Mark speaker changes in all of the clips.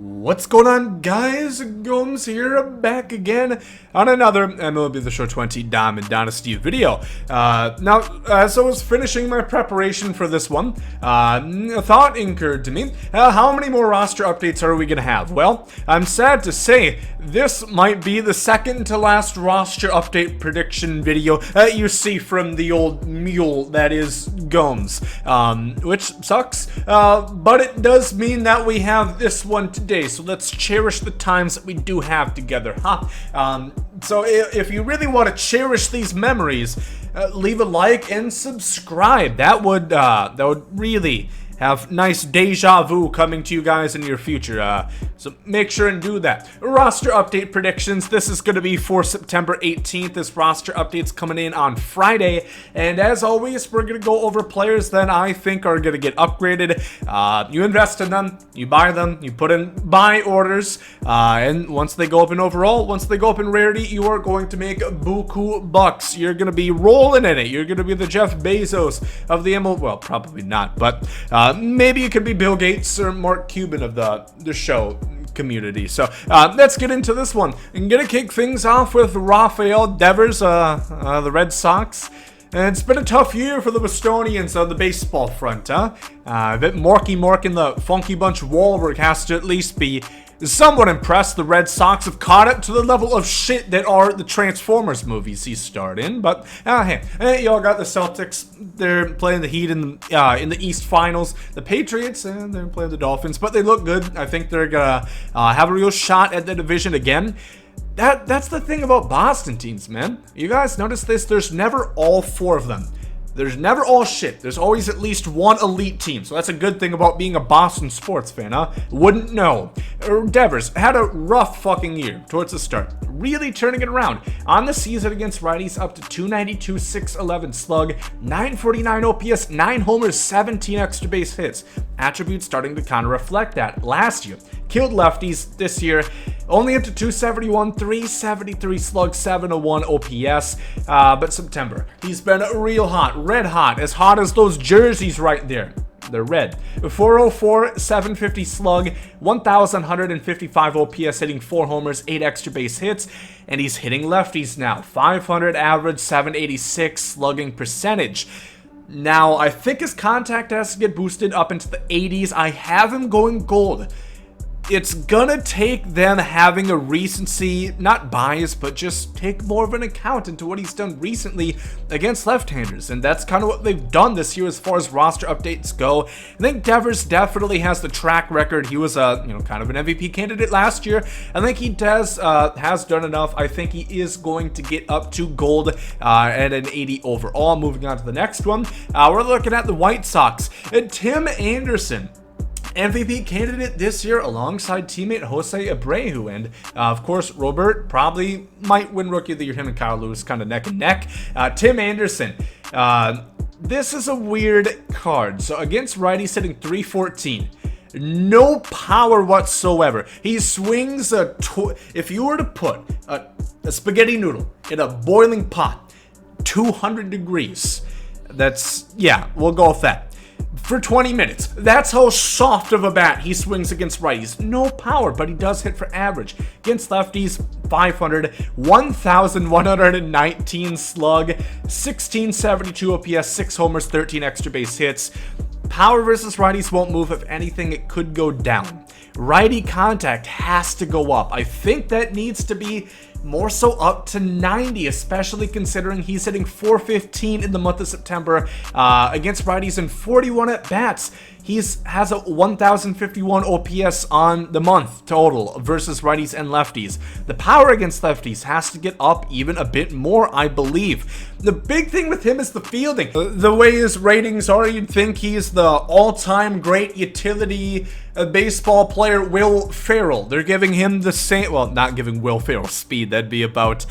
Speaker 1: What's going on, guys? Gomes here, back again on another MLB The Show 20 Diamond Dynasty video. Now, as I was finishing my preparation for this one, a thought occurred to me. How many more roster updates are we going to have? Well, I'm sad to say, this might be the second to last roster update prediction video you see from the old mule that is Gomes, which sucks, but it does mean that we have this one today, so let's cherish the times that we do have together, huh? So if you really want to cherish these memories, leave a like and subscribe. That would really have nice deja vu coming to you guys in your future, so make sure and do that. Roster update predictions. This is going to be for September 18th. This roster update's coming in on Friday, and as always, we're going to go over players that I think are going to get upgraded. You invest in them, you buy them, you put in buy orders, and once they go up in overall, once they go up in rarity, you are going to make buku bucks. You're going to be rolling in it. You're going to be the Jeff Bezos of the MLB. Well, probably not, but maybe you could be Bill Gates or Mark Cuban of the show community. So let's get into this one. I'm gonna kick things off with Rafael Devers, the Red Sox. And it's been a tough year for the Bostonians on the baseball front, huh? That Morky Mork and the Funky Bunch Wahlberg has to at least be somewhat impressed. The Red Sox have caught up to the level of shit that are the Transformers movies he starred in. But hey, y'all got the Celtics. They're playing the Heat in the East Finals. The Patriots, they're playing the Dolphins, but they look good. I think they're gonna have a real shot at the division again. That's the thing about Boston teams, man. You guys notice this? There's never all four of them. There's never all shit. There's always at least one elite team. So that's a good thing about being a Boston sports fan, huh? Wouldn't know. Devers had a rough fucking year towards the start. Really turning it around. On the season against righties, up to 292, 611 slug, 949 OPS, 9 homers, 17 extra base hits. Attributes starting to kind of reflect that. Last year, killed lefties. This year, only up to 271, 373 slug, 701 OPS. But September, he's been real hot, red hot, as hot as those jerseys right there. They're red. 404, 750 slug, 1,155 OPS, hitting 4 homers, 8 extra base hits, and he's hitting lefties now. 500 average, 786 slugging percentage. Now, I think his contact has to get boosted up into the 80s. I have him going gold. It's gonna take them having a recency, not bias, but just take more of an account into what he's done recently against left-handers, and that's kind of what they've done this year as far as roster updates go. I think Devers definitely has the track record. He was a kind of an MVP candidate last year. I think he has done enough. I think he is going to get up to gold at an 80 overall. Moving on to the next one, we're looking at the White Sox. Tim Anderson, MVP candidate this year alongside teammate Jose Abreu, and of course Robert probably might win Rookie of the Year. Him and Kyle Lewis kind of neck and neck. Tim Anderson, this is a weird card. So against righties, hitting 314, no power whatsoever. He swings if you were to put a spaghetti noodle in a boiling pot, 200 degrees, we'll go with that, for 20 minutes. That's how soft of a bat he swings against righties. No power, but he does hit for average. Against lefties, 500, 1,119 slug, 1,672 OPS, 6 homers, 13 extra base hits. Power versus righties won't move. If anything, it could go down. Righty contact has to go up. I think that needs to be more so up to 90, especially considering he's hitting 415 in the month of September against righties and 41 at bats. He has a 1,051 OPS on the month total versus righties and lefties. The power against lefties has to get up even a bit more, I believe. The big thing with him is the fielding. The way his ratings are, you'd think he's the all-time great utility baseball player, Will Ferrell. They're giving him the same, well, not giving Will Ferrell speed. That'd be about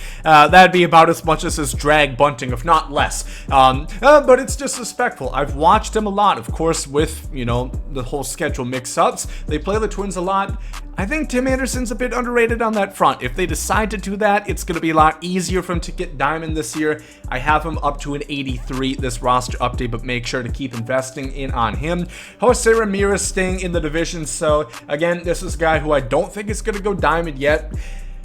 Speaker 1: as much as his drag bunting, if not less. But it's disrespectful. I've watched him a lot, of course, with the whole schedule mix-ups. They play the Twins a lot. I think Tim Anderson's a bit underrated on that front. If they decide to do that, it's going to be a lot easier for him to get diamond this year. I have him up to an 83 this roster update, but make sure to keep investing in on him. Jose Ramirez staying in the division. So again, this is a guy who I don't think is going to go diamond yet.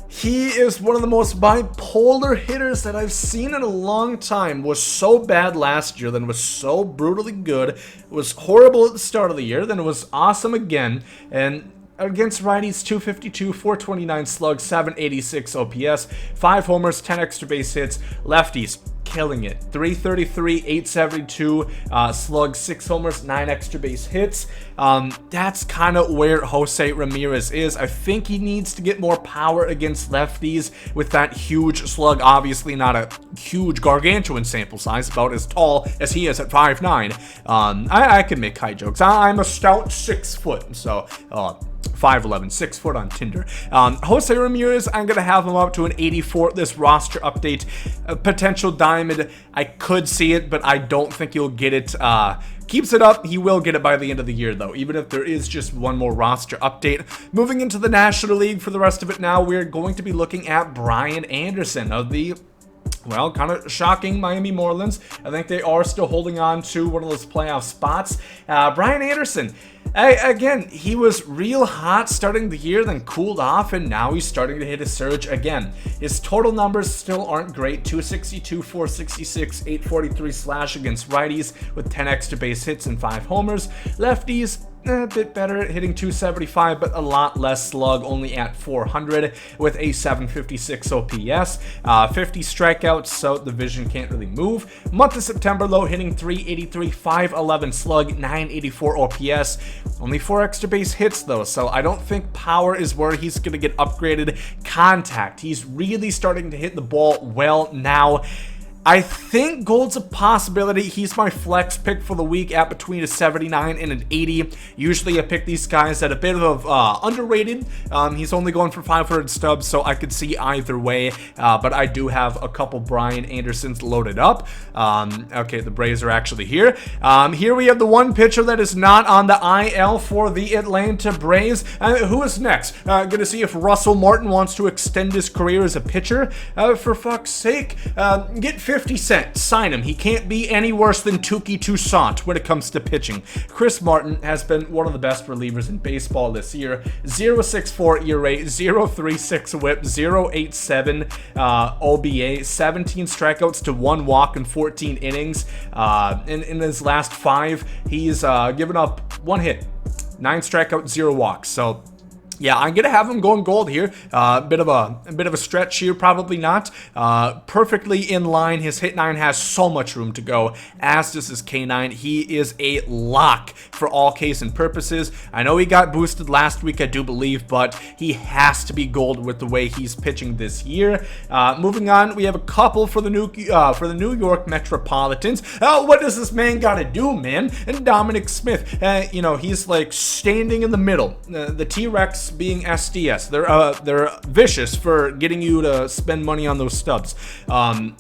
Speaker 1: He is one of the most bipolar hitters that I've seen in a long time. Was so bad last year, then was so brutally good. It was horrible at the start of the year, then it was awesome again. And against righties, 252, 429 slug, 786 OPS, 5 homers, 10 extra base hits. Lefties, killing it. 333, 872 slug, 6 homers, 9 extra base hits. That's kind of where Jose Ramirez is. I think he needs to get more power against lefties with that huge slug. Obviously not a huge gargantuan sample size, about as tall as he is at 5'9". I can make height jokes. I'm a stout 6 foot, so 5'11", 6 foot on Tinder. Jose Ramirez, I'm going to have him up to an 84 this roster update. Potential diamond, I could see it, but I don't think he'll get it. Keeps it up, he will get it by the end of the year, though, even if there is just one more roster update. Moving into the National League for the rest of it now, we're going to be looking at Brian Anderson of the, well, kind of shocking Miami Marlins. I think they are still holding on to one of those playoff spots. Brian Anderson, again, he was real hot starting the year, then cooled off, and now he's starting to hit a surge again. His total numbers still aren't great. 262, 466, 843 slash against righties with 10 extra base hits and 5 homers. Lefties, a bit better at hitting 275, but a lot less slug, only at 400 with a 756 OPS, 50 strikeouts, so the vision can't really move. Month of September, though, hitting 383, 511 slug, 984 OPS, only 4 extra base hits, though, so I don't think power is where he's going to get upgraded. Contact, he's really starting to hit the ball well now. I think Gold's a possibility. He's my flex pick for the week at between a 79 and an 80. Usually I pick these guys at a bit of underrated. He's only going for 500 stubs, so I could see either way. But I do have a couple Brian Andersons loaded up. Okay, the Braves are actually here. Here we have the one pitcher that is not on the IL for the Atlanta Braves. Who is next? Gonna see if Russell Martin wants to extend his career as a pitcher. For fuck's sake, get 50 Cent, sign him. He can't be any worse than Touki Toussaint when it comes to pitching. Chris Martin has been one of the best relievers in baseball this year. 0.64 ERA, 0.36 whip, 0.87 OBA, 17 strikeouts to 1 walk in 14 innings. In his last 5, he's given up 1 hit, 9 strikeouts, 0 walks. So yeah, I'm gonna have him going gold here. A bit of a stretch here, probably not. Perfectly in line. His hit 9 has so much room to go, as does his K9. He is a lock for all case and purposes. I know he got boosted last week, I do believe, but he has to be gold with the way he's pitching this year. Moving on, we have a couple for the New York Metropolitans. What does this man gotta do, man? And Dominic Smith, you know, he's like standing in the middle. The T-Rex being SDS. They're vicious for getting you to spend money on those stubs.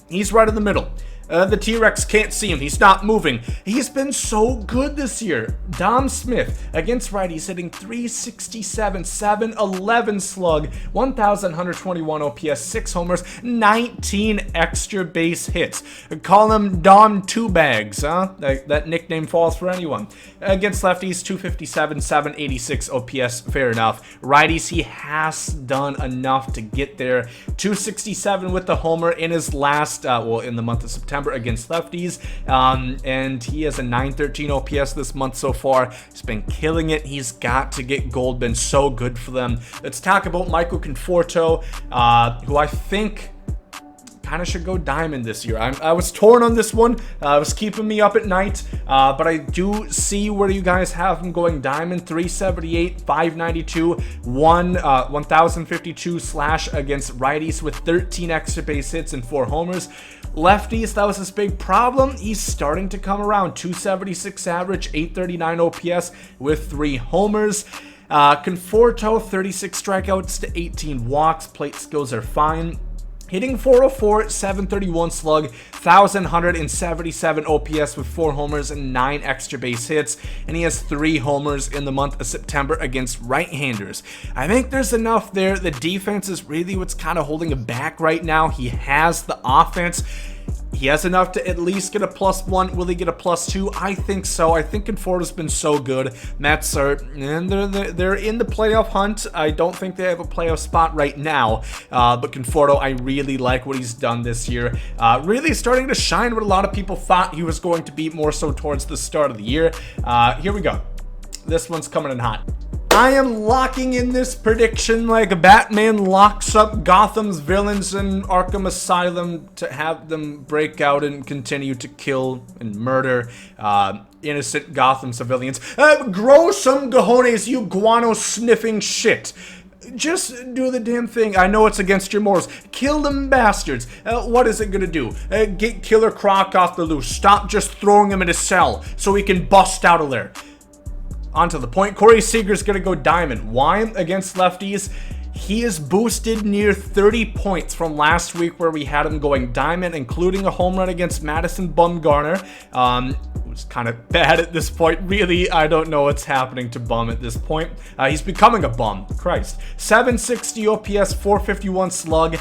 Speaker 1: He's right in the middle. The T-Rex can't see him. He's not moving. He's been so good this year. Dom Smith against righties hitting 367, 711 slug, 1,121 OPS, 6 homers, 19 extra base hits. Call him Dom Two Bags, huh? That nickname falls for anyone. Against lefties, 257, 786 OPS. Fair enough. Righties, he has done enough to get there. 267 with the homer in his last, in the month of September against lefties, and he has a 913 OPS this month so far. He's been killing it. He's got to get gold. Been so good for them. Let's talk about Michael Conforto, who I think kind of should go diamond this year. I was torn on this one. It was keeping me up at night, but I do see where you guys have him going diamond. 378, 592, 1,052 slash against righties with 13 extra base hits and 4 homers. Lefties, that was his big problem. He's starting to come around. 276 average, 839 OPS with 3 homers. Conforto, 36 strikeouts to 18 walks. Plate skills are fine. Hitting 404, 731 slug, 1,177 OPS with 4 homers and 9 extra base hits, and he has 3 homers in the month of September against right-handers. I think there's enough there. The defense is really what's kind of holding him back right now. He has the offense. He has enough to at least get a +1. Will he get a +2? I think so. I think Conforto's been so good. Mets are, and they're in the playoff hunt. I don't think they have a playoff spot right now, but Conforto, I really like what he's done this year. Really starting to shine what a lot of people thought he was going to be more so towards the start of the year. Here we go. This one's coming in hot. I am locking in this prediction like Batman locks up Gotham's villains in Arkham Asylum to have them break out and continue to kill and murder innocent Gotham civilians. Grow some cojones, you guano-sniffing shit. Just do the damn thing. I know it's against your morals. Kill them bastards. What is it gonna do? Get Killer Croc off the loose. Stop just throwing him in a cell so he can bust out of there. Onto the point. Corey Seager's going to go diamond. Why? Against lefties, he is boosted near 30 points from last week where we had him going diamond, including a home run against Madison Bumgarner. Who's kind of bad at this point. Really, I don't know what's happening to Bum at this point. He's becoming a bum. Christ. 760 OPS, 451 slug.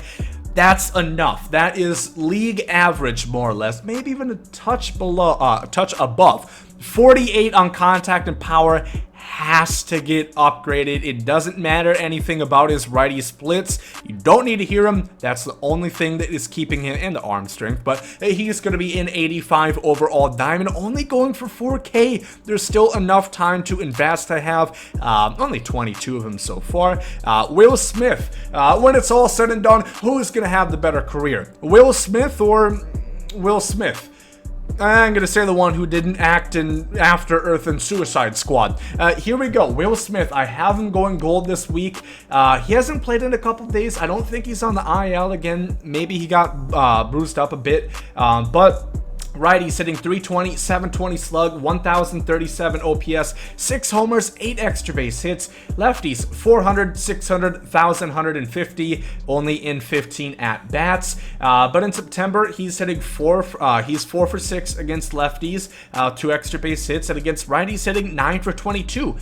Speaker 1: That's enough. That is league average, more or less. Maybe even a touch below, a touch above. 48 on contact and power. Has to get upgraded. It doesn't matter anything about his righty splits. You don't need to hear him. That's the only thing that is keeping him in the arm strength. But he's going to be in 85 overall diamond, only going for 4K. There's still enough time to invest. I have only 22 of them so far. Will Smith, when it's all said and done, who is going to have the better career? Will Smith or Will Smith? I'm going to say the one who didn't act in After Earth and Suicide Squad. Here we go. Will Smith. I have him going gold this week. He hasn't played in a couple days. I don't think he's on the IL again. Maybe he got bruised up a bit. But righties hitting 320, 720 slug, 1,037 OPS, 6 homers, 8 extra base hits. Lefties 400, 600, 1,150, only in 15 at bats. But in September he's hitting 4 for 6 against lefties, 2 extra base hits, and against righties hitting 9 for 22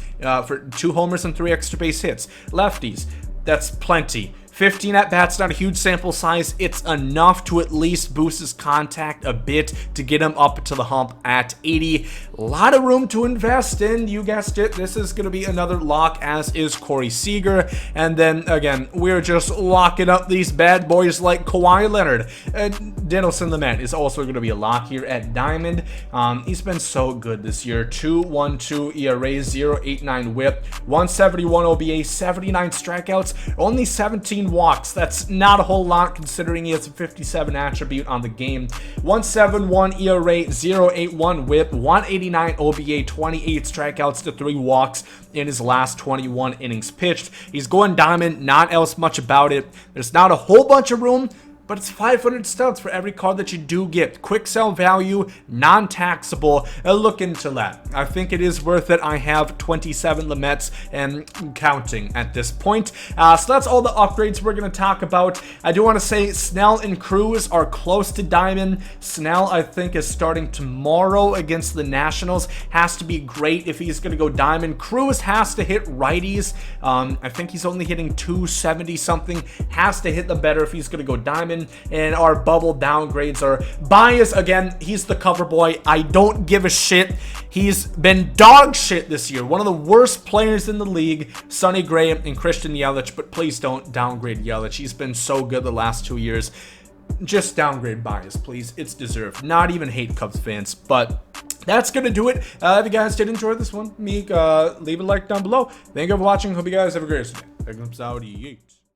Speaker 1: for 2 homers and 3 extra base hits. Lefties, that's plenty. 15 at-bats, not a huge sample size. It's enough to at least boost his contact a bit to get him up to the hump at 80. A lot of room to invest in. You guessed it. This is going to be another lock, as is Corey Seager. And then, again, we're just locking up these bad boys like Kawhi Leonard. Dinelson the Man is also going to be a lock here at diamond. He's been so good this year. 2.12 ERA, 0.89 whip, 171 OBA, 79 strikeouts, only 17 walks. That's not a whole lot considering he has a 57 attribute on the game. 171 ERA, 0.81 whip, 189 OBA, 28 strikeouts to 3 walks in his last 21 innings pitched. He's going diamond, not else much about it. There's not a whole bunch of room, but it's 500 stubs for every card that you do get. Quick sell value, non-taxable. Look into that. I think it is worth it. I have 27 Lamets and counting at this point. So that's all the upgrades we're going to talk about. I do want to say Snell and Cruz are close to diamond. Snell, I think, is starting tomorrow against the Nationals. Has to be great if he's going to go diamond. Cruz has to hit righties. I think he's only hitting 270 something. Has to hit them better if he's going to go diamond. And our bubble downgrades are Bias. Again, he's the cover boy. I don't give a shit. He's been dog shit this year. One of the worst players in the league, Sonny Gray and Christian Yelich. But please don't downgrade Yelich. He's been so good the last 2 years. Just downgrade Bias, please. It's deserved. Not even hate Cubs fans, but that's gonna do it. If you guys did enjoy this one, leave a like down below. Thank you for watching. Hope you guys have a great day. Out.